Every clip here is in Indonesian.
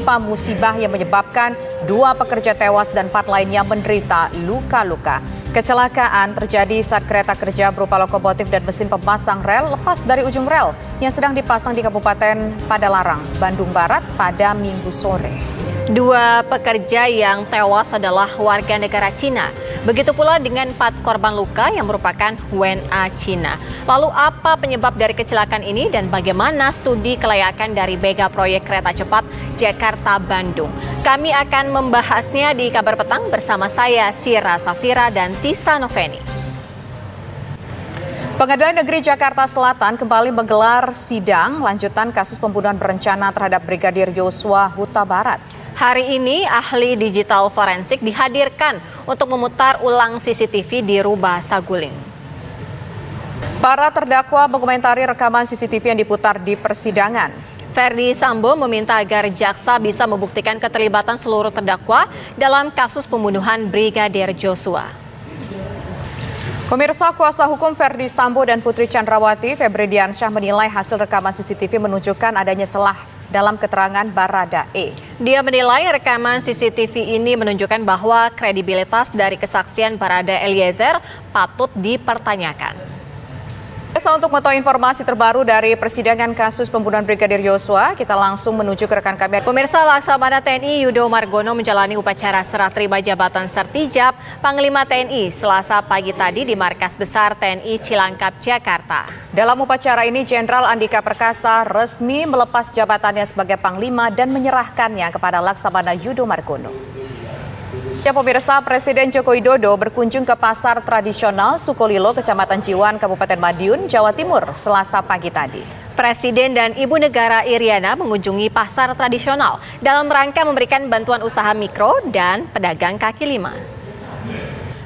Musibah yang menyebabkan 2 pekerja tewas dan 4 lainnya menderita luka-luka. Kecelakaan terjadi saat kereta kerja berupa lokomotif dan mesin pemasang rel lepas dari ujung rel yang sedang dipasang di Kabupaten Padalarang, Bandung Barat pada Minggu sore. 2 pekerja yang tewas adalah warga negara Cina. Begitu pula dengan 4 korban luka yang merupakan WNA Cina. Lalu apa penyebab dari kecelakaan ini dan bagaimana studi kelayakan dari mega proyek kereta cepat Jakarta-Bandung? Kami akan membahasnya di Kabar Petang bersama saya, Sira Safira dan Tisa Noveni. Pengadilan Negeri Jakarta Selatan kembali menggelar sidang lanjutan kasus pembunuhan berencana terhadap Brigadir Yosua Huta Barat. Hari ini ahli digital forensik dihadirkan untuk memutar ulang CCTV di Rubah Saguling. Para terdakwa mengomentari rekaman CCTV yang diputar di persidangan. Ferdi Sambo meminta agar jaksa bisa membuktikan keterlibatan seluruh terdakwa dalam kasus pembunuhan Brigadir Joshua. Pemirsa, kuasa hukum Ferdi Sambo dan Putri Chandrawati, Febri Diansyah menilai hasil rekaman CCTV menunjukkan adanya celah dalam keterangan Baradae. Dia menilai rekaman CCTV ini menunjukkan bahwa kredibilitas dari kesaksian Barada Eliezer patut dipertanyakan. Untuk mengetahui informasi terbaru dari persidangan kasus pembunuhan Brigadir Yosua, kita langsung menuju ke rekan kami. Pemirsa, Laksamana TNI Yudo Margono menjalani upacara serah terima jabatan Sertijab Panglima TNI Selasa pagi tadi di Markas Besar TNI Cilangkap, Jakarta. Dalam upacara ini, Jenderal Andika Perkasa resmi melepas jabatannya sebagai Panglima dan menyerahkannya kepada Laksamana Yudo Margono. Ya, pemirsa, Presiden Joko Widodo berkunjung ke pasar tradisional Sukolilo, Kecamatan Jiwan, Kabupaten Madiun, Jawa Timur, Selasa pagi tadi. Presiden dan Ibu Negara Iriana mengunjungi pasar tradisional dalam rangka memberikan bantuan usaha mikro dan pedagang kaki lima.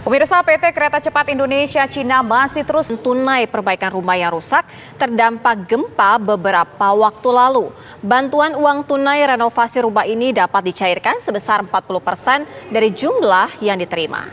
Pemirsa, PT Kereta Cepat Indonesia Cina masih terus tunai perbaikan rumah yang rusak terdampak gempa beberapa waktu lalu. Bantuan uang tunai renovasi rumah ini dapat dicairkan sebesar 40% dari jumlah yang diterima.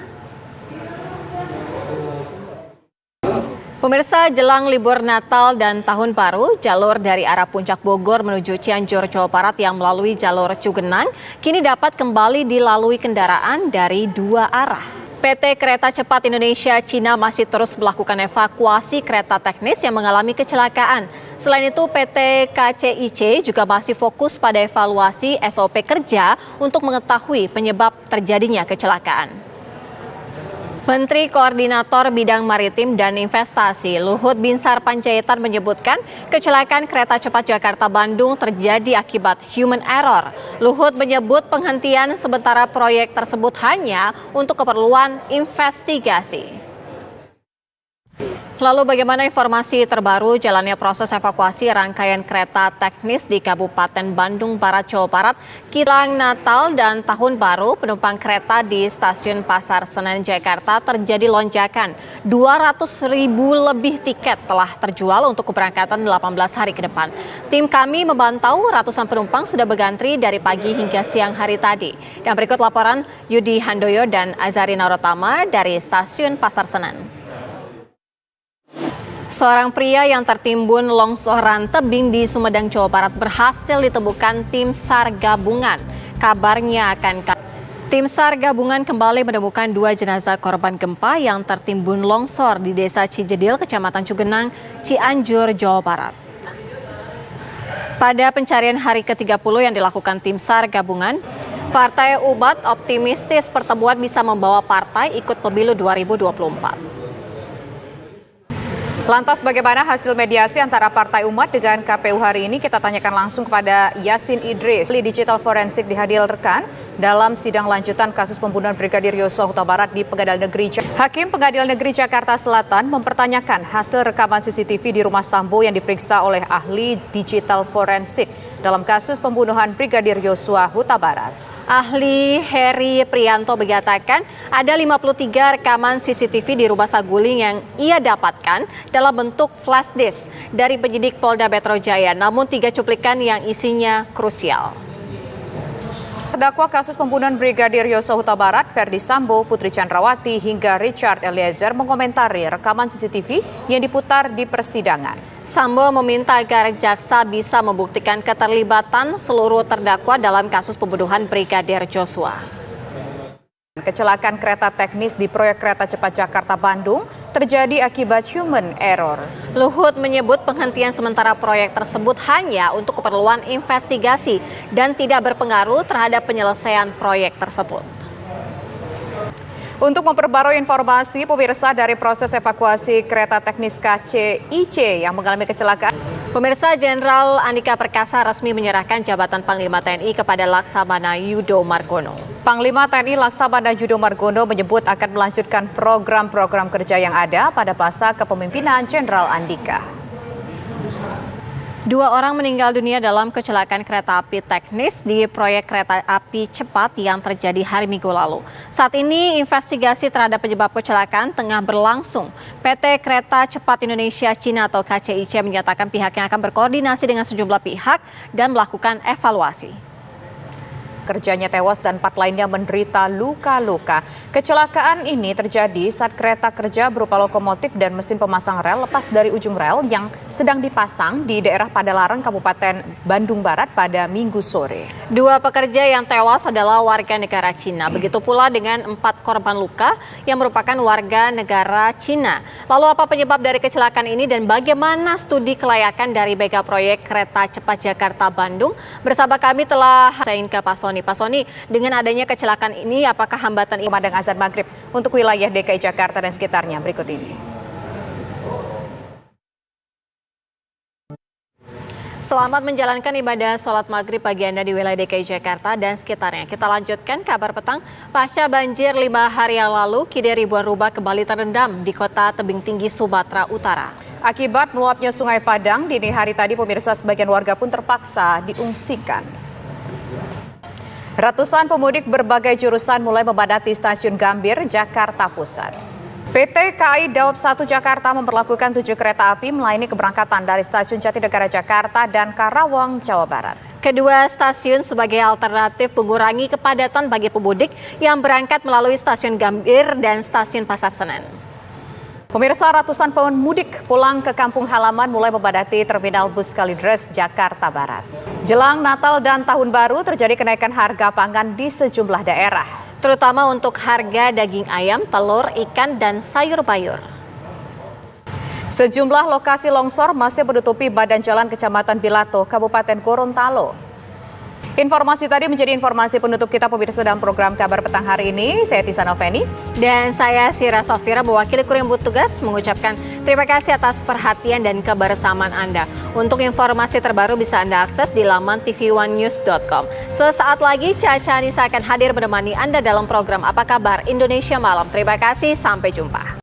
Pemirsa, jelang libur Natal dan Tahun Baru, jalur dari arah Puncak Bogor menuju Cianjur, Jawa Barat yang melalui jalur Cugenang kini dapat kembali dilalui kendaraan dari 2 arah. PT Kereta Cepat Indonesia Cina masih terus melakukan evakuasi kereta teknis yang mengalami kecelakaan. Selain itu, PT KCIC juga masih fokus pada evaluasi SOP kerja untuk mengetahui penyebab terjadinya kecelakaan. Menteri Koordinator Bidang Maritim dan Investasi Luhut Binsar Panjaitan menyebutkan kecelakaan kereta cepat Jakarta-Bandung terjadi akibat human error. Luhut menyebut penghentian sementara proyek tersebut hanya untuk keperluan investigasi. Lalu bagaimana informasi terbaru jalannya proses evakuasi rangkaian kereta teknis di Kabupaten Bandung Barat, Jawa Barat, jelang Natal dan Tahun Baru, penumpang kereta di Stasiun Pasar Senen, Jakarta terjadi lonjakan. 200.000 lebih tiket telah terjual untuk keberangkatan 18 hari ke depan. Tim kami memantau ratusan penumpang sudah bergantri dari pagi hingga siang hari tadi. Dan berikut laporan Yudi Handoyo dan Azari Narotama dari Stasiun Pasar Senen. Seorang pria yang tertimbun longsoran tebing di Sumedang, Jawa Barat berhasil ditemukan tim SAR gabungan. Kabarnya tim SAR gabungan kembali menemukan 2 jenazah korban gempa yang tertimbun longsor di Desa Cijedil, Kecamatan Cugenang, Cianjur, Jawa Barat. Pada pencarian hari ke-30 yang dilakukan tim SAR gabungan, Partai Umat optimistis pertemuan bisa membawa partai ikut pemilu 2024. Lantas bagaimana hasil mediasi antara Partai Umat dengan KPU hari ini? Kita tanyakan langsung kepada Yasin Idris. Ahli digital forensik dihadirkan dalam sidang lanjutan kasus pembunuhan Brigadir Yosua Huta Barat di Pengadilan Negeri Jakarta. Hakim Pengadilan Negeri Jakarta Selatan mempertanyakan hasil rekaman CCTV di rumah Sambo yang diperiksa oleh ahli digital forensik dalam kasus pembunuhan Brigadir Yosua Huta Barat. Ahli Heri Prianto mengatakan ada 53 rekaman CCTV di rumah Saguling yang ia dapatkan dalam bentuk flash disk dari penyidik Polda Metro Jaya, namun 3 cuplikan yang isinya krusial. Terdakwa kasus pembunuhan Brigadir Yosua Huta Barat, Ferdi Sambo, Putri Chandrawati hingga Richard Eliezer mengomentari rekaman CCTV yang diputar di persidangan. Sambo meminta agar jaksa bisa membuktikan keterlibatan seluruh terdakwa dalam kasus pembunuhan Brigadir Joshua. Kecelakaan kereta teknis di proyek kereta cepat Jakarta-Bandung terjadi akibat human error. Luhut menyebut penghentian sementara proyek tersebut hanya untuk keperluan investigasi dan tidak berpengaruh terhadap penyelesaian proyek tersebut. Untuk memperbarui informasi pemirsa dari proses evakuasi kereta teknis KCIC yang mengalami kecelakaan. Pemirsa, Jenderal Andika Perkasa resmi menyerahkan jabatan Panglima TNI kepada Laksamana Yudo Margono. Panglima TNI Laksamana Yudo Margono menyebut akan melanjutkan program-program kerja yang ada pada masa kepemimpinan Jenderal Andika. 2 orang meninggal dunia dalam kecelakaan kereta api teknis di proyek kereta api cepat yang terjadi hari Minggu lalu. Saat ini investigasi terhadap penyebab kecelakaan tengah berlangsung. PT Kereta Cepat Indonesia Cina atau KCIC menyatakan pihaknya akan berkoordinasi dengan sejumlah pihak dan melakukan evaluasi. Kerjanya tewas dan 4 lainnya menderita luka-luka. Kecelakaan ini terjadi saat kereta kerja berupa lokomotif dan mesin pemasang rel lepas dari ujung rel yang sedang dipasang di daerah Padalarang, Kabupaten Bandung Barat pada Minggu sore. 2 pekerja yang tewas adalah warga negara Cina. Begitu pula dengan 4 korban luka yang merupakan warga negara Cina. Lalu apa penyebab dari kecelakaan ini dan bagaimana studi kelayakan dari mega proyek kereta cepat Jakarta-Bandung? Bersama kami telah Sain ke Pak Soni, dengan adanya kecelakaan ini apakah hambatan Kumandang azan maghrib untuk wilayah DKI Jakarta dan sekitarnya berikut ini. Selamat menjalankan ibadah sholat maghrib bagi Anda di wilayah DKI Jakarta dan sekitarnya. Kita lanjutkan kabar petang. Pasca banjir 5 hari yang lalu, kini ribuan rumah kembali terendam di kota tebing tinggi Sumatera Utara. Akibat meluapnya Sungai Padang, dini hari tadi pemirsa sebagian warga pun terpaksa diungsikan. Ratusan pemudik berbagai jurusan mulai memadati stasiun Gambir, Jakarta Pusat. PT KAI Daob 1 Jakarta memperlakukan 7 kereta api melayani keberangkatan dari stasiun Jatinegara Jakarta dan Karawang, Jawa Barat. Kedua stasiun sebagai alternatif mengurangi kepadatan bagi pemudik yang berangkat melalui stasiun Gambir dan stasiun Pasar Senen. Pemirsa, ratusan pemudik pulang ke kampung halaman mulai memadati Terminal Bus Kalideres, Jakarta Barat. Jelang Natal dan Tahun Baru terjadi kenaikan harga pangan di sejumlah daerah. Terutama untuk harga daging ayam, telur, ikan, dan sayur bayur. Sejumlah lokasi longsor masih menutupi badan jalan Kecamatan Bilato, Kabupaten Gorontalo. Informasi tadi menjadi informasi penutup kita pemirsa dalam program Kabar Petang hari ini. Saya Tisa Noveni. Dan saya Sira Sofira mewakili kru yang bertugas mengucapkan terima kasih atas perhatian dan kebersamaan Anda. Untuk informasi terbaru bisa Anda akses di laman tv1news.com. Sesaat lagi Caca Anissa akan hadir menemani Anda dalam program Apa Kabar Indonesia Malam. Terima kasih, sampai jumpa.